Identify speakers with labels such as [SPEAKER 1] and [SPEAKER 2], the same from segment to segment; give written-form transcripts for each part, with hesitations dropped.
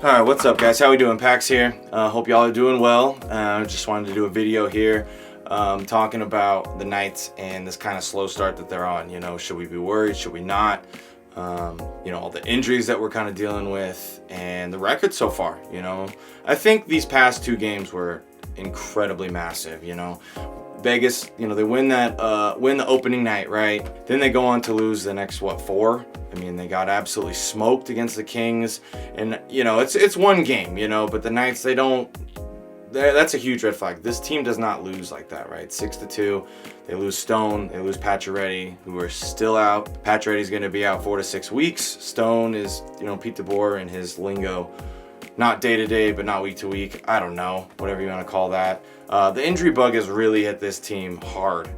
[SPEAKER 1] All right, what's up, guys? How we doing? Pax here. Hope y'all are doing well. Just wanted to do a video here talking about the Knights and this kind of slow start that they're on. You know, should we be worried? Should we not? You know, all the injuries that we're kind of dealing with and the record so far. You know, I think these past two games were incredibly massive. You know, Vegas, you know, they win the opening night, right? Then they go on to lose the next, four? I mean, they got absolutely smoked against the Kings. And, you know, it's one game, you know, but the Knights, that's a huge red flag. This team does not lose like that, right? 6-2. They lose Stone. They lose Pacioretty, who are still out. Pacioretty's going to be out 4 to 6 weeks. Stone is, you know, Pete DeBoer and his lingo. Not day to day, but not week to week. I don't know, whatever you want to call that. The injury bug has really hit this team hard.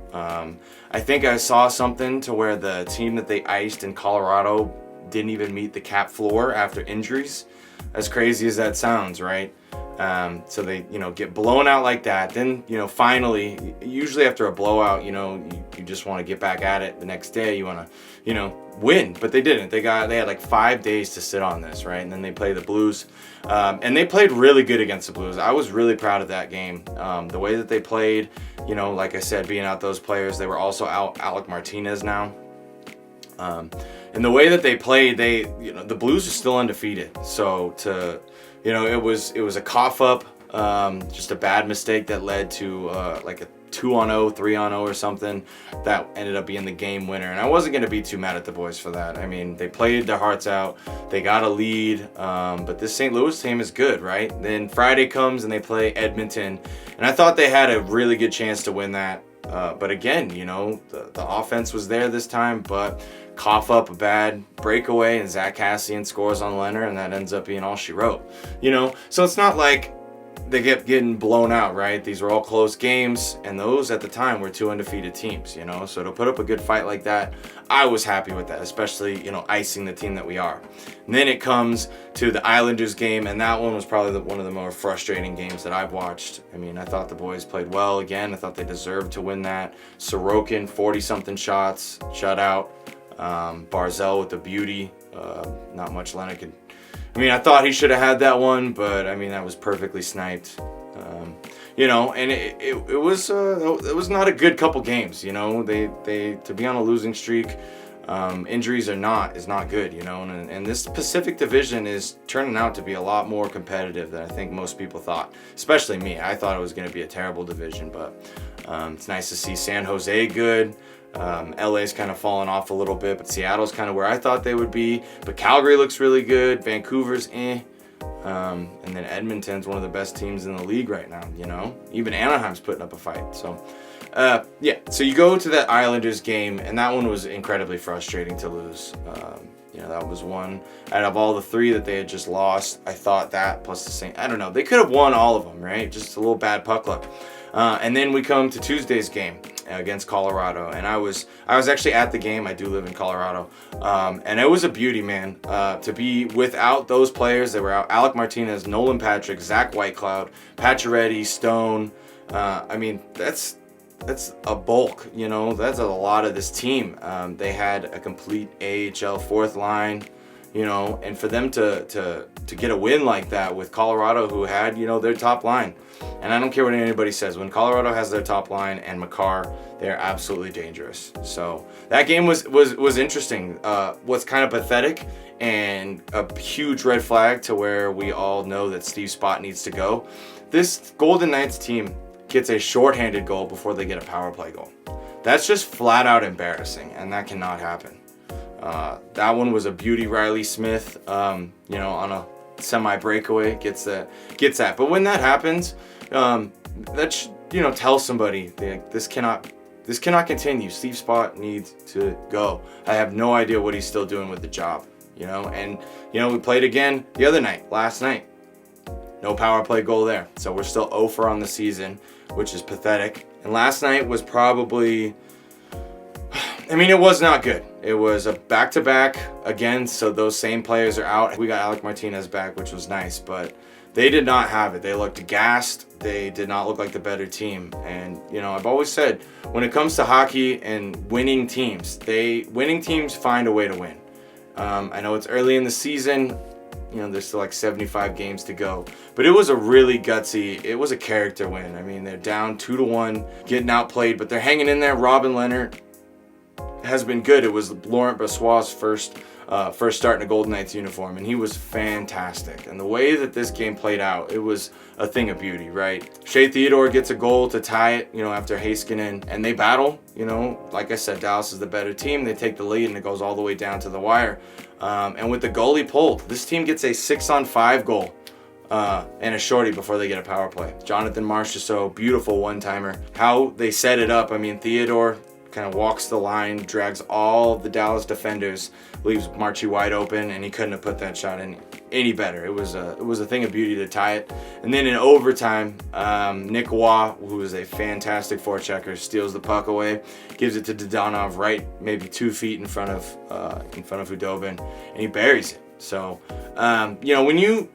[SPEAKER 1] I think I saw something to where the team that they iced in Colorado didn't even meet the cap floor after injuries. As crazy as that sounds, right? So they, you know, get blown out like that. Then, you know, finally, usually after a blowout, you know, you just want to get back at it the next day. You want to, you know, win, but they didn't. They had like 5 days to sit on this, right? And then they play the Blues, and they played really good against the Blues. I was really proud of that game. The way that they played, you know, like I said, being out those players, they were also out Alec Martinez now. And the way that they played, you know, the Blues are still undefeated. So you know, it was a cough up, just a bad mistake that led to like a 2-on-0, 3-on-0 or something that ended up being the game winner. And I wasn't going to be too mad at the boys for that. I mean, they played their hearts out. They got a lead, but this St. Louis team is good, right? Then Friday comes and they play Edmonton. And I thought they had a really good chance to win that. But again, you know, the offense was there this time, but cough up a bad breakaway and Zach Cassian scores on Leonard, and that ends up being all she wrote. You know, so it's not like they kept getting blown out, right? These were all close games, and those at the time were two undefeated teams, you know? So to put up a good fight like that, I was happy with that, especially, you know, icing the team that we are. And then it comes to the Islanders game, and that one was probably one of the more frustrating games that I've watched. I mean, I thought the boys played well again. I thought they deserved to win that. Sorokin, 40-something shots, shutout. Barzell with the beauty. Not much Leonard could... I mean, I thought he should have had that one, but I mean, that was perfectly sniped. You know, and it was not a good couple games. You know, they to be on a losing streak, injuries is not good. You know, and this Pacific Division is turning out to be a lot more competitive than I think most people thought. Especially me. I thought it was going to be a terrible division, but it's nice to see San Jose good. LA's kind of fallen off a little bit, but Seattle's kind of where I thought they would be. But Calgary looks really good. Vancouver's and then Edmonton's one of the best teams in the league right now, you know? Even Anaheim's putting up a fight. So, yeah. So you go to that Islanders game, and that one was incredibly frustrating to lose. You know, that was one out of all the 3 that they had just lost. I thought that plus the same, I don't know. They could have won all of them, right? Just a little bad puck luck. And then we come to Tuesday's game against Colorado, and I was actually at the game. I do live in Colorado, and it was a beauty, man. To be without those players that were out: Alec Martinez, Nolan Patrick, Zach Whitecloud, Pacioretty, Stone. I mean, that's a bulk, you know. That's a lot of this team. They had a complete AHL fourth line, you know, and for them to get a win like that with Colorado, who had, you know, their top line. And I don't care what anybody says, when Colorado has their top line and Makar, they're absolutely dangerous. So that game was interesting. What's kind of pathetic and a huge red flag to where we all know that Steve Spott needs to go. This Golden Knights team gets a shorthanded goal before they get a power play goal. That's just flat out embarrassing, and that cannot happen. That one was a beauty. Riley Smith, you know, on a semi-breakaway gets that. But when that happens, that should, you know, tell somebody this cannot continue. Steve Spott needs to go. I have no idea what he's still doing with the job, you know. And you know, we played again the other night, last night. No power play goal there, so we're still 0 on the season, which is pathetic. And last night was probably, I mean, it was not good. It was a back-to-back again, so those same players are out. We got Alec Martinez back, which was nice, but they did not have it. They looked gassed. They did not look like the better team. And, you know, I've always said, when it comes to hockey and winning teams, winning teams find a way to win. I know it's early in the season. You know, there's still like 75 games to go. But it was a really gutsy, it was a character win. I mean, they're down 2-1, getting outplayed, but they're hanging in there. Robin Leonard has been good. It was Laurent Brossois' first start in a Golden Knights uniform, and he was fantastic. And the way that this game played out, it was a thing of beauty, right? Shea Theodore gets a goal to tie it, you know, after Heiskanen, and they battle. You know, like I said, Dallas is the better team. They take the lead, and it goes all the way down to the wire. And with the goalie pulled, this team gets a 6-on-5 goal and a shorty before they get a power play. Jonathan Marchessault, beautiful one-timer. How they set it up, I mean, Theodore kind of walks the line, drags all of the Dallas defenders, leaves Marchie wide open, and he couldn't have put that shot in any better. It was a thing of beauty to tie it. And then in overtime, Nick Waugh, who is a fantastic forechecker, steals the puck away, gives it to Dadonov right maybe 2 feet in front of Hudobin, and he buries it. So you know, when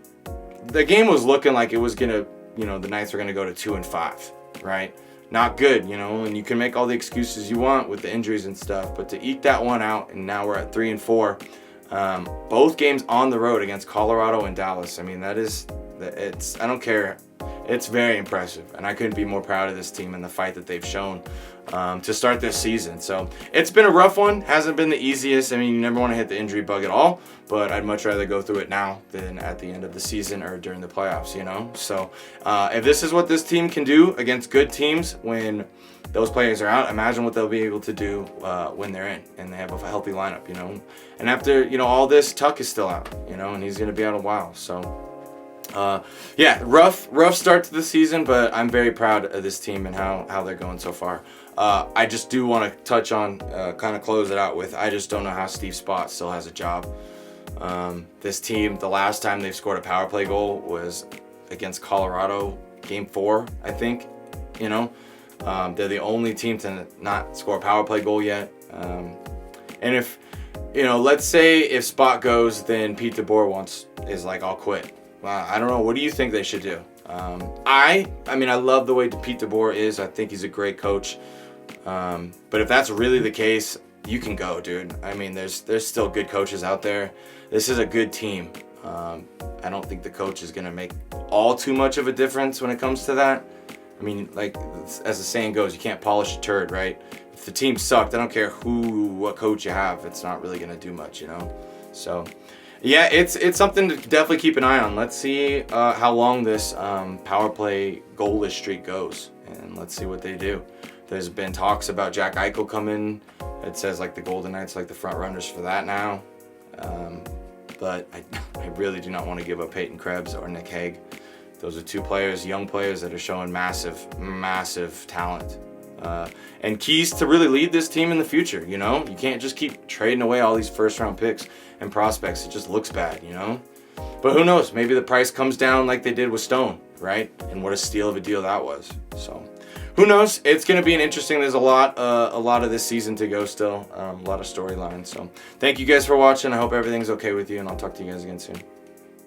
[SPEAKER 1] the game was looking like it was gonna, you know, the Knights were gonna go to 2-5, right? Not good, you know, and you can make all the excuses you want with the injuries and stuff, but to eke that one out, and now we're at 3-4, both games on the road against Colorado and Dallas. I mean, I don't care. It's very impressive, and I couldn't be more proud of this team and the fight that they've shown to start this season. So it's been a rough one. Hasn't been the easiest. I mean, you never want to hit the injury bug at all, but I'd much rather go through it now than at the end of the season or during the playoffs, you know? So if this is what this team can do against good teams when those players are out, imagine what they'll be able to do when they're in and they have a healthy lineup, you know? And after, you know, all this, Tuck is still out, you know, and he's going to be out a while. So yeah, rough start to the season, but I'm very proud of this team and how they're going so far. I just do want to touch on, kind of close it out with, I just don't know how Steve Spott still has a job. This team, the last time they've scored a power play goal was against Colorado, Game 4, I think. You know, they're the only team to not score a power play goal yet. And if, you know, let's say if Spott goes, then Pete DeBoer is like, I'll quit. I don't know. What do you think they should do? I mean, I love the way Pete DeBoer is. I think he's a great coach. But if that's really the case, you can go, dude. I mean, there's still good coaches out there. This is a good team. I don't think the coach is going to make all too much of a difference when it comes to that. I mean, like, as the saying goes, you can't polish a turd, right? If the team sucked, I don't care what coach you have. It's not really going to do much, you know? So, yeah, it's something to definitely keep an eye on. Let's see how long this power play goalless streak goes, and let's see what they do. There's been talks about Jack Eichel coming. It says like the Golden Knights like the front runners for that now. But I really do not want to give up Peyton Krebs or Nick Hague. Those are two players, young players that are showing massive talent. And keys to really lead this team in the future, you know? You can't just keep trading away all these first-round picks and prospects. It just looks bad, you know? But who knows? Maybe the price comes down like they did with Stone, right? And what a steal of a deal that was. So, who knows? It's going to be an interesting. There's a lot of this season to go still. A lot of storylines. So, thank you guys for watching. I hope everything's okay with you, and I'll talk to you guys again soon.